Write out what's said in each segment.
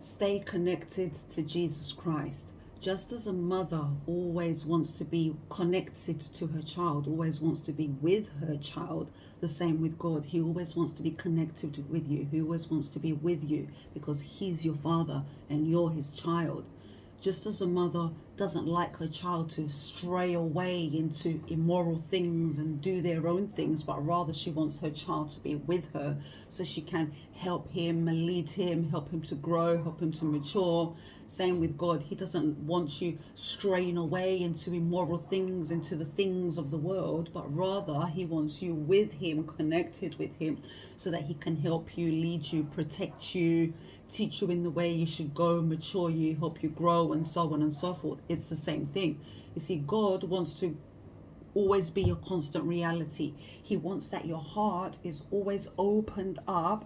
Stay connected to Jesus Christ. Just as a mother always wants to be connected to her child, always wants to be with her child, the same with God. He always wants to be connected with you. He always wants to be with you because he's your father and you're his child. Just as a mother doesn't like her child to stray away into immoral things and do their own things, but rather she wants her child to be with her so she can help him, lead him, help him to grow, help him to mature. Same with God. He doesn't want you straying away into immoral things, into the things of the world, but rather he wants you with him, connected with him, so that he can help you, lead you, protect you, teach you in the way you should go, mature you, help you grow, and so on and so forth. It's the same thing. You see, God wants to always be a constant reality. He wants that your heart is always opened up,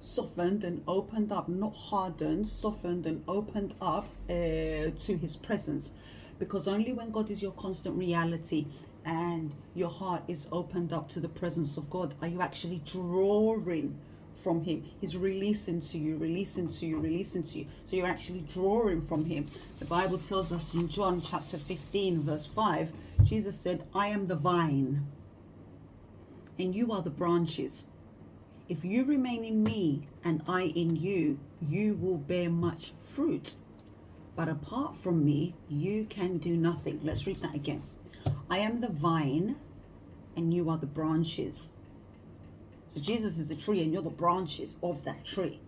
softened and opened up, not hardened, softened and opened up to his presence. Because only when God is your constant reality and your heart is opened up to the presence of God are you actually drawing from him. He's releasing to you, releasing to you, releasing to you. So you're actually drawing from him. The Bible tells us in John chapter 15 verse 5, Jesus said, I am the vine and you are the branches. If you remain in me and I in you, you will bear much fruit. But apart from me, you can do nothing. Let's read that again. I am the vine and you are the branches. So Jesus is the tree and you're the branches of that tree.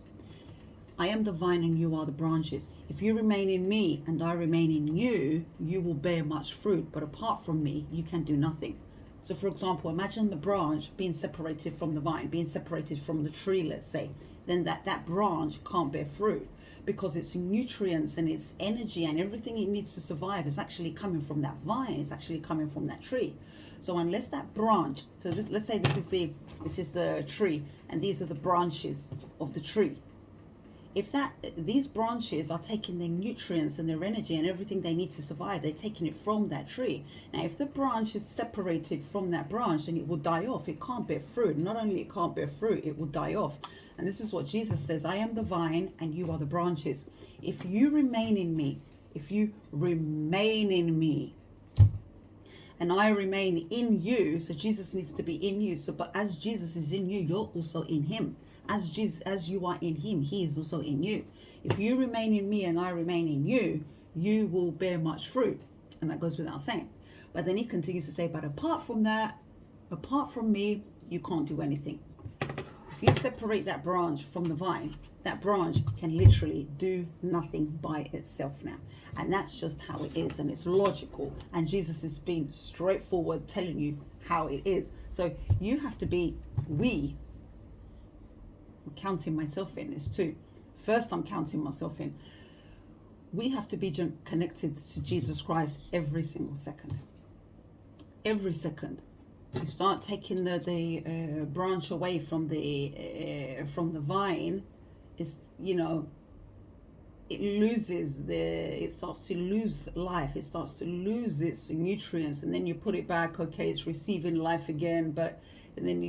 I am the vine and you are the branches. If you remain in me and I remain in you, you will bear much fruit. But apart from me, you can do nothing. So for example, imagine the branch being separated from the vine, being separated from the tree, let's say. Then that branch can't bear fruit because its nutrients and its energy and everything it needs to survive is actually coming from that vine. It's actually coming from that tree. So unless that branch, so this, let's say this is the tree and these are the branches of the tree. If these branches are taking their nutrients and their energy and everything they need to survive, they're taking it from that tree. Now, if the branch is separated from that branch, then it will die off. It can't bear fruit. Not only it can't bear fruit, it will die off. And this is what Jesus says, I am the vine and you are the branches. If you remain in me, if you remain in me, and I remain in you, so Jesus needs to be in you. So, but as Jesus is in you, you're also in him. As you are in him, he is also in you. If you remain in me and I remain in you, you will bear much fruit. And that goes without saying. But then he continues to say, but apart from that, apart from me, you can't do anything. If you separate that branch from the vine, that branch can literally do nothing by itself now. And that's just how it is. And it's logical. And Jesus is being straightforward, telling you how it is. So you have to be, I'm counting myself in this too. First, I'm counting myself in. We have to be connected to Jesus Christ every single second. Every second. You start taking the branch away from the vine, it's, it starts to lose life. It starts to lose its nutrients, and then you put it back. Okay, it's receiving life again, and then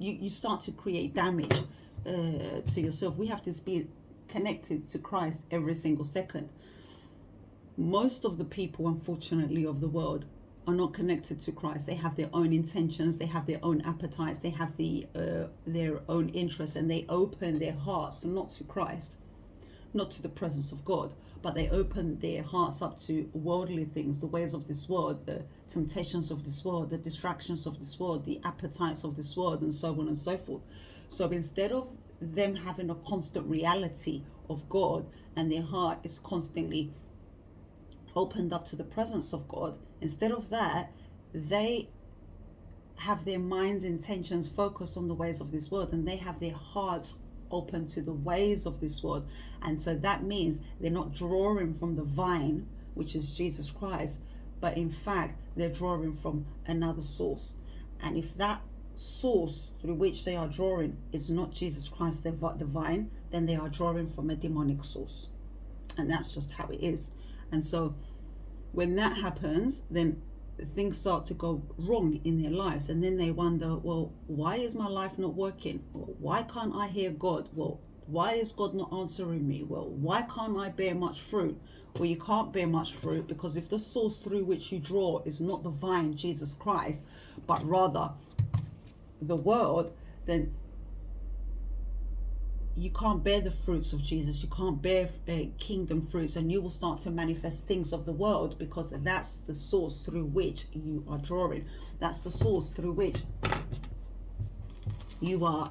you start to create damage to yourself. We have to be connected to Christ every single second. Most of the people, unfortunately, of the world are not connected to Christ. They have their own intentions, they have their own appetites, they have their own interests, and they open their hearts not to Christ, not to the presence of God, but they open their hearts up to worldly things, the ways of this world, the temptations of this world, the distractions of this world, the appetites of this world, and so on and so forth. So instead of them having a constant reality of God and their heart is constantly opened up to the presence of God, instead of that, they have their minds' intentions focused on the ways of this world, and they have their hearts open to the ways of this world. And so that means they're not drawing from the vine, which is Jesus Christ, but in fact they're drawing from another source. And if that source through which they are drawing is not Jesus Christ, the vine, then they are drawing from a demonic source. And that's just how it is. And so when that happens, then things start to go wrong in their lives, and then they wonder, well, why is my life not working? Why can't I hear God? Well, Why is God not answering me? Well, why can't I bear much fruit? Well, you can't bear much fruit because if the source through which you draw is not the vine, Jesus Christ, but rather the world, then you can't bear the fruits of Jesus. You can't bear kingdom fruits, and you will start to manifest things of the world because that's the source through which you are drawing. That's the source through which you are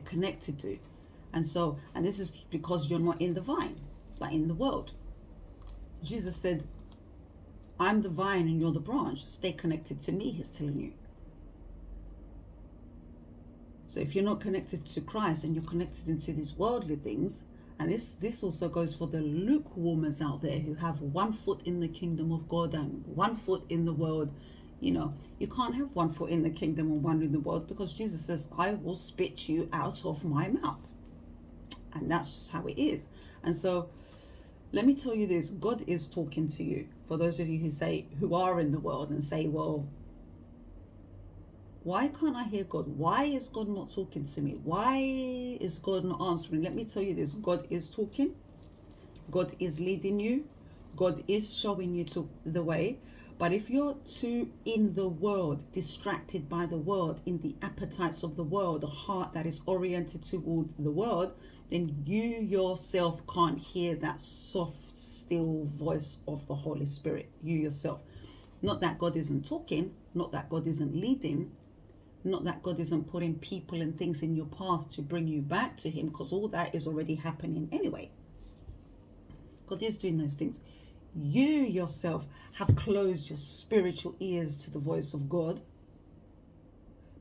connected to. And this is because you're not in the vine, but in the world. Jesus said, I'm the vine and you're the branch. Stay connected to me, he's telling you. So if you're not connected to Christ and you're connected into these worldly things, and this also goes for the lukewarmers out there who have 1 foot in the kingdom of God and 1 foot in the world. You know, you can't have 1 foot in the kingdom and 1 in the world, because Jesus says, I will spit you out of my mouth. And that's just how it is. And so let me tell you this, God is talking to you. For those of you who are in the world and say, well, why can't I hear God? Why is God not talking to me? Why is God not answering? Let me tell you this, God is talking. God is leading you. God is showing you the way. But if you're too in the world, distracted by the world, in the appetites of the world, a heart that is oriented toward the world, then you yourself can't hear that soft, still voice of the Holy Spirit. You yourself. Not that God isn't talking, not that God isn't leading, not that God isn't putting people and things in your path to bring you back to him, because all that is already happening anyway. God is doing those things. You yourself have closed your spiritual ears to the voice of God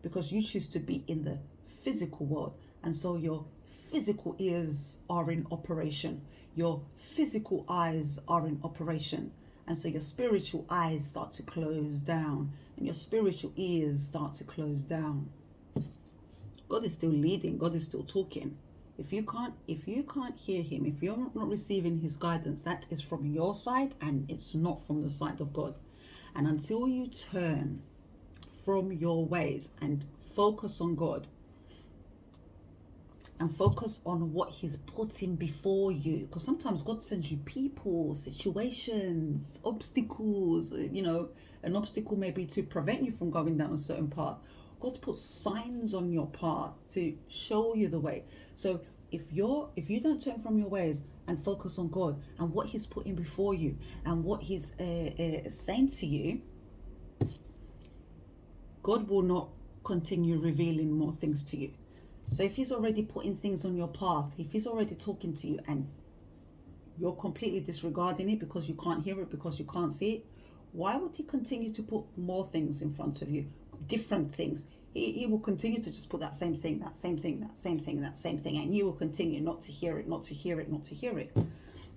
because you choose to be in the physical world. And so your physical ears are in operation. Your physical eyes are in operation. And so your spiritual eyes start to close down and your spiritual ears start to close down. God is still leading. God is still talking. If you can't hear him, if you're not receiving his guidance, that is from your side and it's not from the side of God. And until you turn from your ways and focus on God and focus on what he's putting before you, because sometimes God sends you people, situations, obstacles. You know, an obstacle may be to prevent you from going down a certain path. God puts signs on your path to show you the way. So if you don't turn from your ways and focus on God and what he's putting before you and what he's saying to you, God will not continue revealing more things to you. So if he's already putting things on your path, if he's already talking to you and you're completely disregarding it because you can't hear it, because you can't see it, why would he continue to put more things in front of you? Different things. He will continue to just put that same thing, that same thing, that same thing, that same thing, and you will continue not to hear it, not to hear it, not to hear it.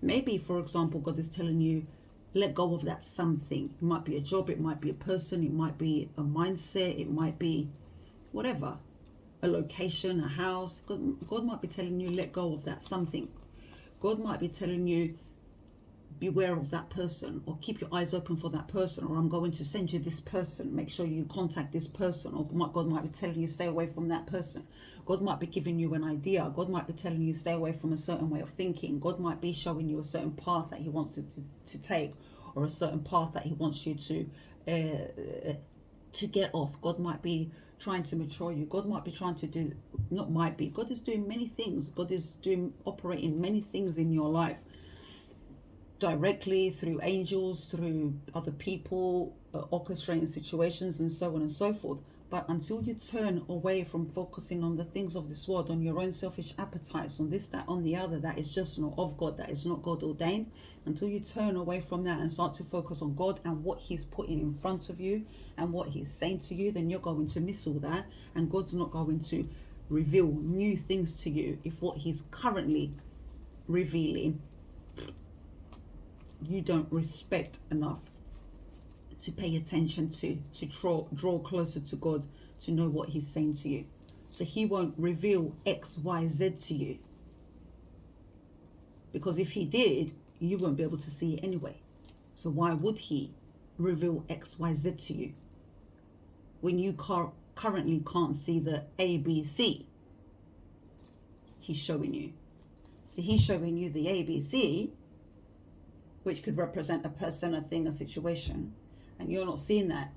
Maybe, for example, God is telling you, let go of that something. It might be a job, it might be a person, it might be a mindset, it might be whatever, a location, a house. God might be telling you, let go of that something. God might be telling you, beware of that person, or keep your eyes open for that person, or I'm going to send you this person, make sure you contact this person. Or God might be telling you, stay away from that person. God might be giving you an idea. God might be telling you, stay away from a certain way of thinking. God might be showing you a certain path that he wants to take, or a certain path that he wants you to get off. God might be trying to mature you. God might be trying to do, not might be, God is doing many things. God is operating many things in your life, directly, through angels, through other people, orchestrating situations and so on and so forth. But until you turn away from focusing on the things of this world, on your own selfish appetites, on this, that, on the other, that is just not of God, that is not God ordained, until you turn away from that and start to focus on God and what he's putting in front of you and what he's saying to you, then you're going to miss all that, and God's not going to reveal new things to you if what he's currently revealing you don't respect enough to pay attention to draw closer to God, to know what he's saying to you. So he won't reveal X, Y, Z to you, because if he did, you won't be able to see it anyway. So why would he reveal X, Y, Z to you when you currently can't see the ABC? he's showing you. See, he's showing you the ABC, which could represent a person, a thing, a situation, and you're not seeing that.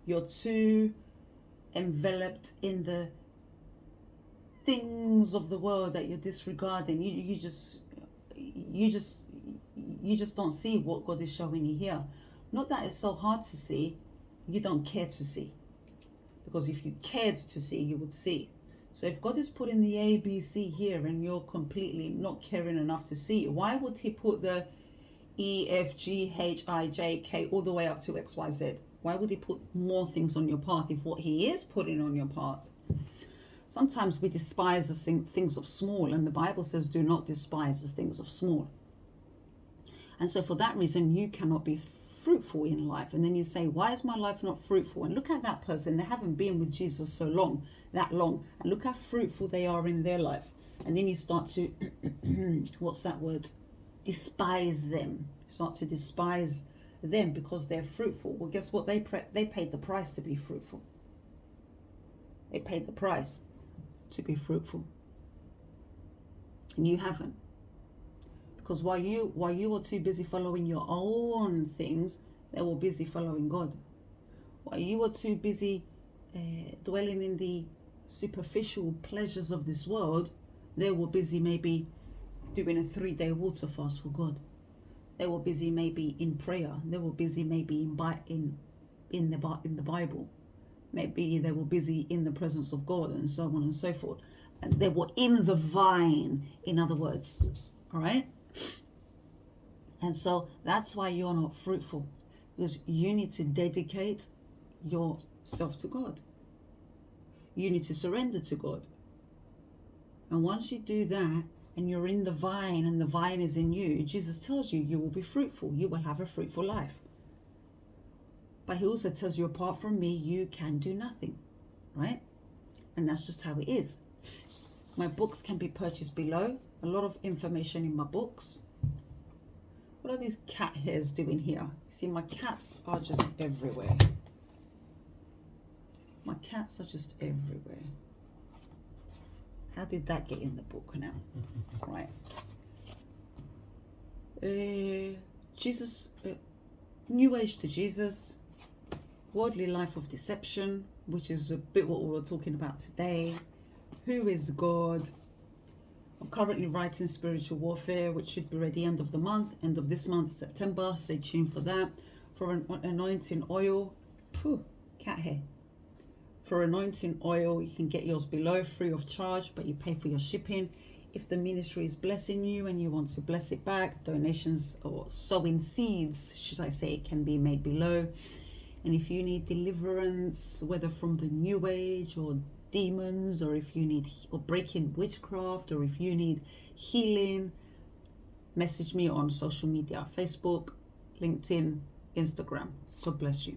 You're too enveloped in the things of the world that you're disregarding. You just don't see what God is showing you here. Not that it's so hard to see, you don't care to see. Because if you cared to see, you would see. So if God is putting the ABC here and you're completely not caring enough to see, why would he put the E, F, G, H, I, J, K all the way up to X, Y, Z? Why would he put more things on your path if what he is putting on your path? Sometimes we despise the things of small, and the Bible says do not despise the things of small. And so for that reason, you cannot be fruitful in life. And then you say, why is my life not fruitful? And look at that person. They haven't been with Jesus that long. And look how fruitful they are in their life. And then you start to, what's that word? Despise them. Start to despise them because they're fruitful. Well, guess what? They paid the price to be fruitful. They paid the price to be fruitful. And you haven't. Because while you were too busy following your own things, they were busy following God. While you were too busy dwelling in the superficial pleasures of this world, they were busy maybe doing a 3-day water fast for God. They were busy maybe in prayer. They were busy maybe in the Bible. Maybe they were busy in the presence of God, and so on and so forth. And they were in the vine, in other words. All right? And so that's why you're not fruitful, because you need to dedicate yourself to God. You need to surrender to God. And once you do that, and you're in the vine, and the vine is in you, Jesus tells you, you will be fruitful. You will have a fruitful life. But he also tells you, apart from me, you can do nothing. Right? And that's just how it is. My books can be purchased below. A lot of information in my books. What are these cat hairs doing here? See, my cats are just everywhere. My cats are just everywhere. How did that get in the book now? Right. Jesus, New Age to Jesus, worldly life of deception, which is a bit what we were talking about today. Who is God? I'm currently writing Spiritual Warfare, which should be ready end of this month, September. Stay tuned for that. For an anointing oil, cat hair. For anointing oil, you can get yours below, free of charge, but you pay for your shipping. If the ministry is blessing you and you want to bless it back, donations or sowing seeds, should I say, can be made below. And if you need deliverance, whether from the New Age or demons, or if you need breaking witchcraft, or if you need healing, message me on social media, Facebook, LinkedIn, Instagram. God bless you.